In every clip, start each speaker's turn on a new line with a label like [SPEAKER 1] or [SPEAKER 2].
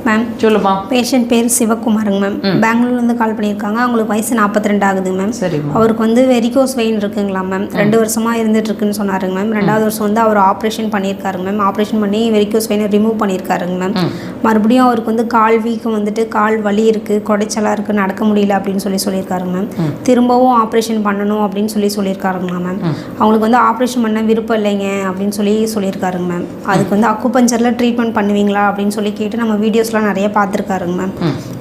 [SPEAKER 1] Ma'am
[SPEAKER 2] சொல்லுமா.
[SPEAKER 1] Patient பேர் சிவகுமாருங்க ma'am. பெங்களூர்லேருந்து கால் பண்ணியிருக்காங்க. அவங்களுக்கு வயசு 42 ஆகுதுங்க மேம்.
[SPEAKER 2] சரி.
[SPEAKER 1] அவருக்கு வந்து வெரிகோஸ் வெயின் இருக்குங்களா மேம். 2 வருஷமாக இருந்துட்டு இருக்குன்னு சொன்னாருங்க மேம். 2வது வருஷம் வந்து அவர் ஆப்ரேஷன் பண்ணியிருக்காருங்க மேம். ஆப்ரேஷன் பண்ணி வெரிகோஸ் வெயினை ரிமூவ் பண்ணியிருக்காருங்க மேம். மறுபடியும் அவருக்கு வந்து கால் வீக்கம் வந்துட்டு கால் வலி இருக்குது, குடைச்சலாக இருக்குது, நடக்க முடியல அப்படின்னு சொல்லியிருக்காருங்க மேம். திரும்பவும் ஆப்ரேஷன் பண்ணணும் அப்படின்னு சொல்லியிருக்காருங்களா மேம். அவங்களுக்கு வந்து ஆப்ரேஷன் பண்ண விருப்பம் இல்லைங்க அப்படின்னு சொல்லியிருக்காருங்க மேம். அதுக்கு வந்து அக்குபஞ்சரில் ட்ரீட்மெண்ட் பண்ணுவீங்களா அப்படின்னு சொல்லி கேட்டு நம்ம வீடியோஸ்லாம் நிறைய பார்த்துருக்காருங்க மேம்.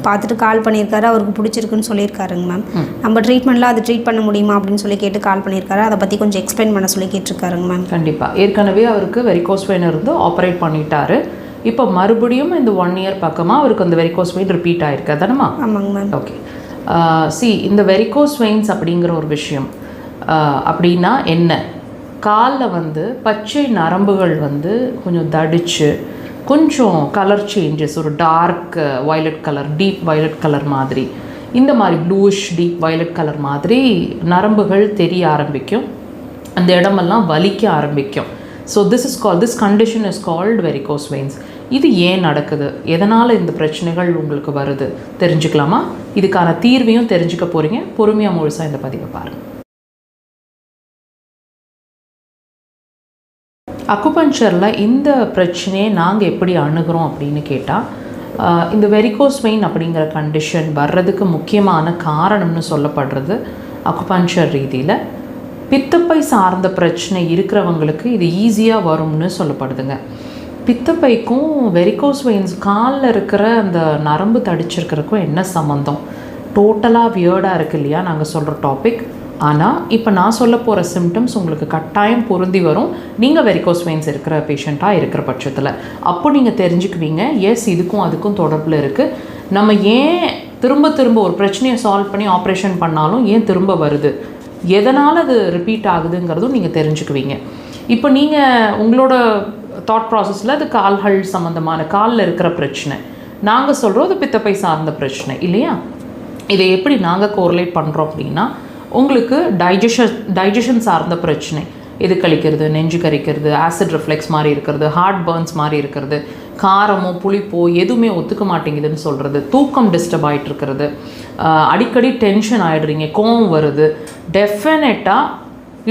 [SPEAKER 1] பார்த்துட்டு கால் பண்ணியிருக்காரு. அவருக்கு பிடிச்சிருக்குன்னு சொல்லியிருக்காருங்க மேம். நம்ம ட்ரீட்மெண்ட்டில் அது ட்ரீட் பண்ண முடியுமா அப்படின்னு சொல்லி கேட்டு கால் பண்ணியிருக்காரு. அதை பற்றி கொஞ்சம் எக்ஸ்பிளைன் பண்ண சொல்லி கேட்டிருக்காருங்க மேம்.
[SPEAKER 2] கண்டிப்பாக. ஏற்கனவே அவருக்கு வெரிகோஸ் வெயின் இருந்து ஆப்ரேட் பண்ணிட்டாரு. இப்போ மறுபடியும் இந்த 1 இயர் பக்கமாக அவருக்கு அந்த வெரிகோஸ் வெயின் ரிப்பீட் ஆகிருக்கு தானேம்மா?
[SPEAKER 1] ஆமாங்க மேம்.
[SPEAKER 2] ஓகே. இந்த வெரிகோஸ் வெயின்ஸ் அப்படிங்கிற ஒரு விஷயம் அப்படின்னா என்ன? காலில் வந்து பச்சை நரம்புகள் வந்து கொஞ்சம் தடிச்சு கொஞ்சம் கலர் சேஞ்சஸ், ஒரு dark violet colour, deep violet colour மாதிரி, இந்த மாதிரி ப்ளூஷ் டீப் வயலட் கலர் மாதிரி நரம்புகள் தெரிய ஆரம்பிக்கும். அந்த இடமெல்லாம் வலிக்க ஆரம்பிக்கும். So this condition is called varicose veins. இது ஏன் நடக்குது, எதனால் இந்த பிரச்சனைகள் உங்களுக்கு வருது தெரிஞ்சுக்கலாமா? இதுக்கான தீர்வையும் தெரிஞ்சுக்க போகிறீங்க. பொறுமையாக முழுசாக இந்த பதிவை பாருங்கள். அக்குபஞ்சரில் இந்த பிரச்சனையை நாங்கள் எப்படி அணுகிறோம் அப்படின்னு கேட்டால், இந்த வெரிகோஸ் வெயின் அப்படிங்கிற கண்டிஷன் வர்றதுக்கு முக்கியமான காரணம்னு சொல்லப்படுறது அக்குபஞ்சர் ரீதியில் பித்தப்பை சார்ந்த பிரச்சனை இருக்கிறவங்களுக்கு இது ஈஸியாக வரும்னு சொல்லப்படுதுங்க. பித்தப்பைக்கும் வெரிகோஸ் வெயின்ஸ் காலில் இருக்கிற அந்த நரம்பு தடிச்சிருக்கிறதுக்கும் என்ன சம்மந்தம்? டோட்டலாக வியர்டாக இருக்குது இல்லையா நாங்கள் சொல்கிற டாபிக். ஆனால் இப்போ நான் சொல்ல போகிற சிம்டம்ஸ் உங்களுக்கு கட்டாயம் பொருந்தி வரும் நீங்கள் வெரிகோஸ் வெயின்ஸ் இருக்கிற பேஷண்ட்டாக இருக்கிற பட்சத்தில். அப்போ நீங்கள் தெரிஞ்சுக்குவீங்க, எஸ் இதுக்கும் அதுக்கும் தொடர்பில் இருக்குது. நம்ம ஏன் திரும்ப ஒரு பிரச்சனையை சால்வ் பண்ணி ஆப்ரேஷன் பண்ணாலும் ஏன் திரும்ப வருது, எதனால் அது ரிப்பீட் ஆகுதுங்கிறதும் நீங்கள் தெரிஞ்சுக்குவீங்க. இப்போ நீங்கள் உங்களோட தாட் ப்ராசஸில் அது கால்கள் சம்மந்தமான காலில் இருக்கிற பிரச்சனை, நாங்கள் சொல்கிறோம் அது பித்தப்பை சார்ந்த பிரச்சனை இல்லையா? இதை எப்படி நாங்கள் கோரிலேட் பண்ணுறோம் அப்படின்னா, உங்களுக்கு டைஜஷன் சார்ந்த பிரச்சனை, எது கழிக்கிறது, நெஞ்சு கறிக்கிறது, ஆசிட் ரிஃப்ளெக்ஸ் மாதிரி இருக்கிறது, ஹார்ட் பர்ன்ஸ் மாதிரி இருக்கிறது, காரமோ புளிப்போ எதுவுமே ஒத்துக்க மாட்டேங்குதுன்னு சொல்கிறது, தூக்கம் டிஸ்டர்ப் ஆகிட்டு இருக்கிறது, அடிக்கடி டென்ஷன் ஆகிடுறீங்க, கோவம் வருது, டெஃபினட்டாக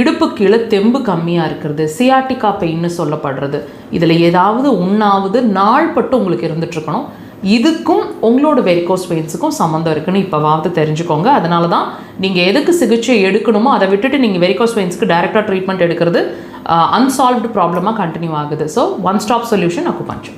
[SPEAKER 2] இடுப்பு கீழே தெம்பு கம்மியாக இருக்கிறது, சியாட்டிகா பெயின்னு சொல்லப்படுறது, இதில் ஏதாவது ஒன்றாவது நாள்பட்டு உங்களுக்கு இருந்துகிட்ருக்கணும். இதுக்கும் உங்களோட வெரிகோஸ் வெயின்ஸுக்கும் சம்மந்தம் இருக்குன்னு இப்போவாவது தெரிஞ்சுக்கோங்க. அதனால தான் நீங்கள் எதுக்கு சிகிச்சை எடுக்கணுமோ அதை விட்டுட்டு நீங்கள் வெரிகோஸ் வெயின்ஸ்க்கு டைரெக்டாக ட்ரீட்மெண்ட் எடுக்கிறது அன்சால்வ்டு ப்ராப்ளமாக கண்டினியூ ஆகுது. So one stop solution acupuncture.